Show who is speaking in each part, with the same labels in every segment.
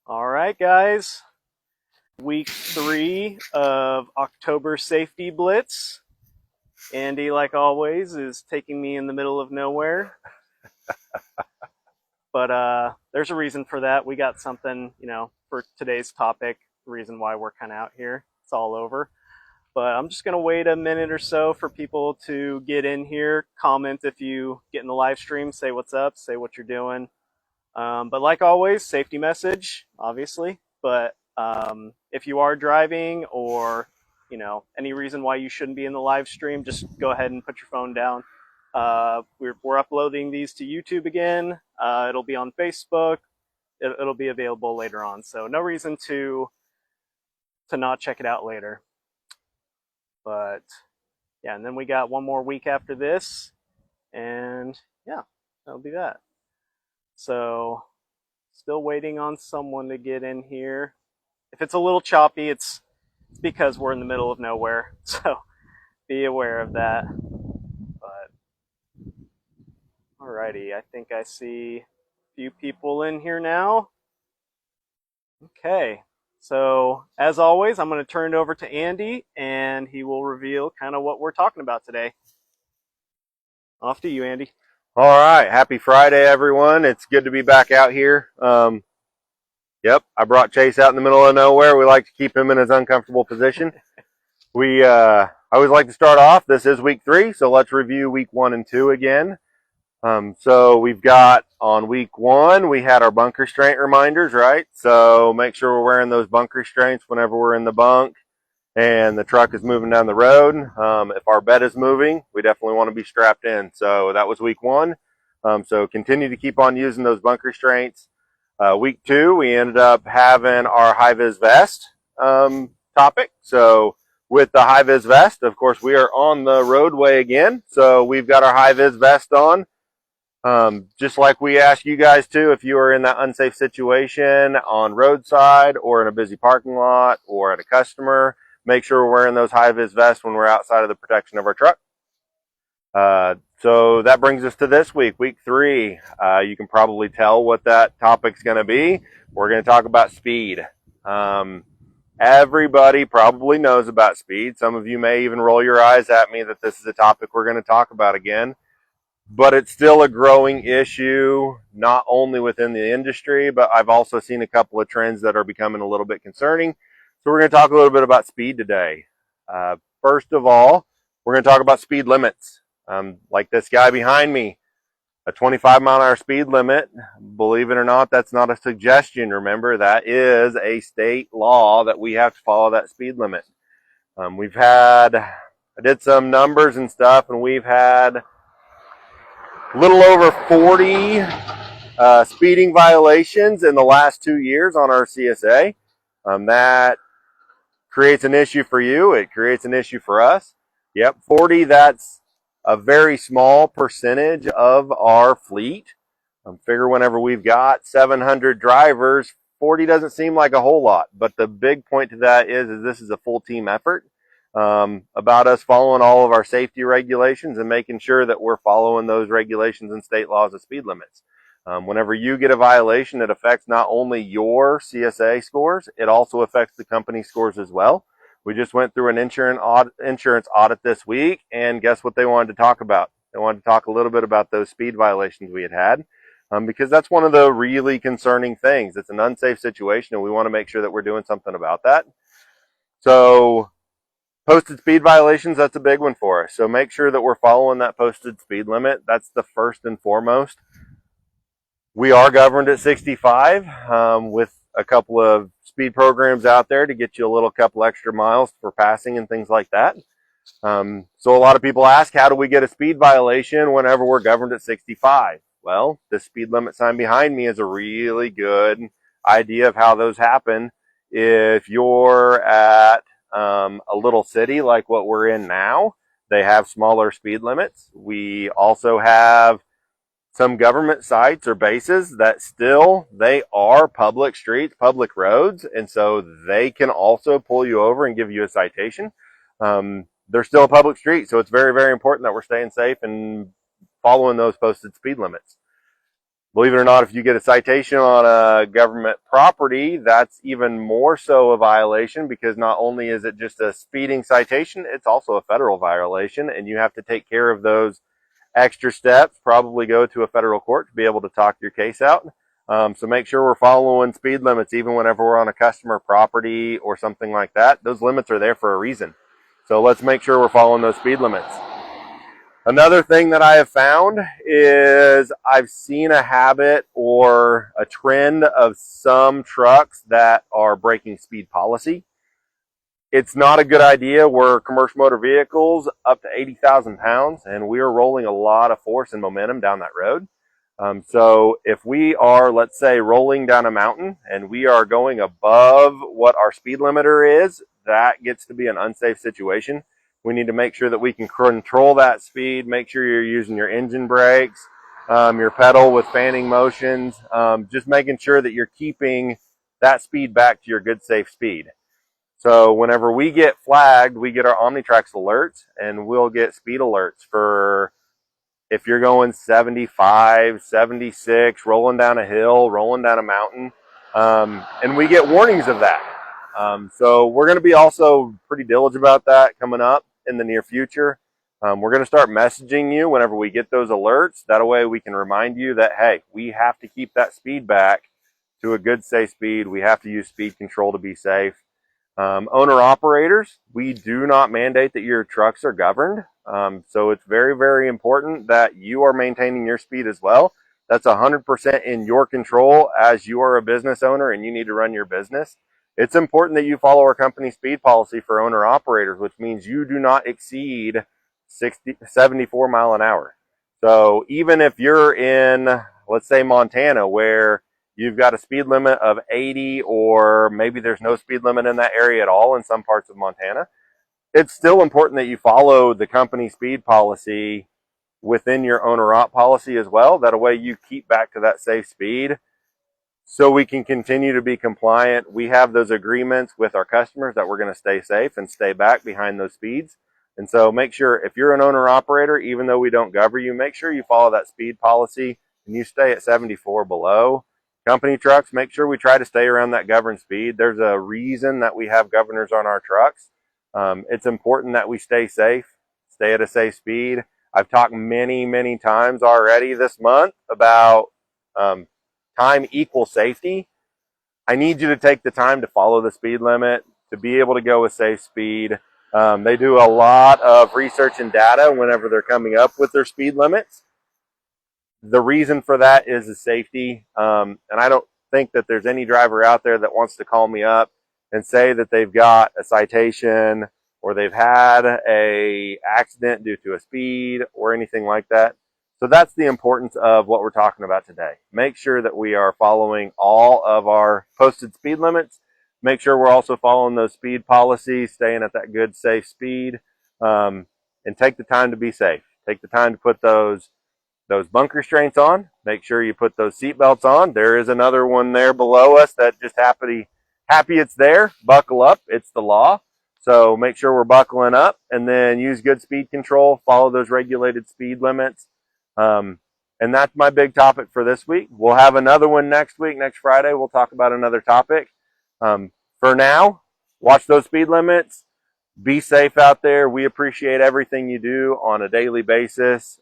Speaker 1: All right, guys. Week 3 of October Safety Blitz. Andy, like always, is taking me in the middle of nowhere. But there's a reason for that. We got something, for today's topic, the reason why we're kind of out here. It's all over. But I'm just going to wait a minute or so for people to get in here. Comment if you get in the live stream. Say what's up. Say what you're doing. But like always, safety message, obviously. But if you are driving or, any reason why you shouldn't be in the live stream, just go ahead and put your phone down. We're uploading these to YouTube again. It'll be on Facebook. It'll be available later on. So no reason to not check it out later. But yeah, and then we got one more week after this. And yeah, that'll be that. So still waiting on someone to get in here. If it's a little choppy, it's because we're in the middle of nowhere. So be aware of that. But alrighty, I think I see a few people in here now. Okay, so as always, I'm going to turn it over to Andy, and he will reveal kind of what we're talking about today. Off to you, Andy.
Speaker 2: All right. Happy Friday, everyone. It's good to be back out here. Yep, I brought Chase out in the middle of nowhere. We like to keep him in his uncomfortable position. I always like to start off. This is week 3, so let's review week 1 and 2 again. So we've got on week 1, we had our bunk restraint reminders, right? So make sure we're wearing those bunk restraints whenever we're in the bunk and the truck is moving down the road. If our bed is moving, we definitely want to be strapped in. So that was week 1. So continue to keep on using those bunk restraints. Week 2, we ended up having our high-vis vest topic. So with the high-vis vest, of course, we are on the roadway again. So we've got our high-vis vest on. Just like we ask you guys to, if you are in that unsafe situation on roadside or in a busy parking lot or at a customer, make sure we're wearing those high-vis vests when we're outside of the protection of our truck. So that brings us to this week, week 3. You can probably tell what that topic's going to be. We're going to talk about speed. Everybody probably knows about speed. Some of you may even roll your eyes at me that this is a topic we're going to talk about again. But it's still a growing issue, not only within the industry, but I've also seen a couple of trends that are becoming a little bit concerning. So we're going to talk a little bit about speed today. First of all, we're going to talk about speed limits. Like this guy behind me, a 25-mile-an-hour speed limit. Believe it or not, that's not a suggestion. Remember, that is a state law that we have to follow that speed limit. I did some numbers and stuff, and we've had a little over 40 speeding violations in the last 2 years on our CSA. That creates an issue for you. It creates an issue for us. Yep, 40, that's a very small percentage of our fleet. Figure whenever we've got 700 drivers, 40 doesn't seem like a whole lot. But the big point to that is this is a full team effort about us following all of our safety regulations and making sure that we're following those regulations and state laws of speed limits. Whenever you get a violation, it affects not only your CSA scores, it also affects the company scores as well. We just went through an insurance audit this week, and guess what they wanted to talk about? They wanted to talk a little bit about those speed violations we had, because that's one of the really concerning things. It's an unsafe situation, and we want to make sure that we're doing something about that. So posted speed violations, that's a big one for us. So make sure that we're following that posted speed limit. That's the first and foremost. We are governed at 65 with a couple of speed programs out there to get you a little couple extra miles for passing and things like that. So a lot of people ask, how do we get a speed violation whenever we're governed at 65? Well, the speed limit sign behind me is a really good idea of how those happen. If you're at a little city like what we're in now, they have smaller speed limits. We also have some government sites or bases that they are public streets, public roads, and so they can also pull you over and give you a citation. They're still a public street, so it's very, very important that we're staying safe and following those posted speed limits. Believe it or not, if you get a citation on a government property, that's even more so a violation, because not only is it just a speeding citation, it's also a federal violation, and you have to take care of those extra steps, probably go to a federal court to be able to talk your case out. So make sure we're following speed limits even whenever we're on a customer property or something like that. Those limits are there for a reason. So let's make sure we're following those speed limits. Another thing that I have found is I've seen a habit or a trend of some trucks that are breaking speed policy. It's not a good idea. We're commercial motor vehicles up to 80,000 pounds, and we are rolling a lot of force and momentum down that road. So if we are, let's say, rolling down a mountain and we are going above what our speed limiter is, that gets to be an unsafe situation. We need to make sure that we can control that speed, make sure you're using your engine brakes, your pedal with fanning motions, just making sure that you're keeping that speed back to your good, safe speed. So whenever we get flagged, we get our Omnitrax alerts, and we'll get speed alerts for if you're going 75, 76, rolling down a hill, rolling down a mountain, and we get warnings of that. So we're going to be also pretty diligent about that coming up in the near future. We're going to start messaging you whenever we get those alerts. That way we can remind you that, hey, we have to keep that speed back to a good, safe speed. We have to use speed control to be safe. Owner operators, we do not mandate that your trucks are governed. So it's very, very important that you are maintaining your speed as well. That's 100% in your control as you are a business owner and you need to run your business. It's important that you follow our company speed policy for owner operators, which means you do not exceed 74 mile an hour. So even if you're in, let's say, Montana, where you've got a speed limit of 80, or maybe there's no speed limit in that area at all in some parts of Montana, it's still important that you follow the company speed policy within your owner op policy as well. That way you keep back to that safe speed so we can continue to be compliant. We have those agreements with our customers that we're going to stay safe and stay back behind those speeds. And so make sure if you're an owner operator, even though we don't govern you, make sure you follow that speed policy and you stay at 74 below. Company trucks, make sure we try to stay around that governed speed. There's a reason that we have governors on our trucks. It's important that we stay safe, stay at a safe speed. I've talked many, many times already this month about time equals safety. I need you to take the time to follow the speed limit, to be able to go with safe speed. They do a lot of research and data whenever they're coming up with their speed limits. The reason for that is the safety. And I don't think that there's any driver out there that wants to call me up and say that they've got a citation or they've had a accident due to a speed or anything like that. So that's the importance of what we're talking about today. Make sure that we are following all of our posted speed limits. Make sure we're also following those speed policies, staying at that good, safe speed, and take the time to be safe. Take the time to put those bunker restraints on. Make sure you put those seat belts on. There is another one there below us that just happy it's there. Buckle up. It's the law. So make sure we're buckling up, and then use good speed control. Follow those regulated speed limits. And that's my big topic for this week. We'll have another one next week. Next Friday, we'll talk about another topic. For now, watch those speed limits. Be safe out there. We appreciate everything you do on a daily basis.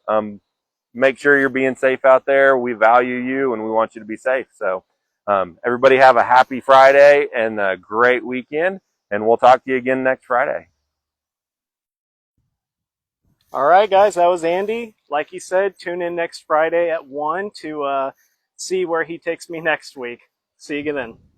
Speaker 2: Make sure you're being safe out there. We value you and we want you to be safe. So everybody have a happy Friday and a great weekend, and we'll talk to you again next Friday.
Speaker 1: All right, guys, that was Andy. Like he said, tune in next Friday at 1 to see where he takes me next week. See you then.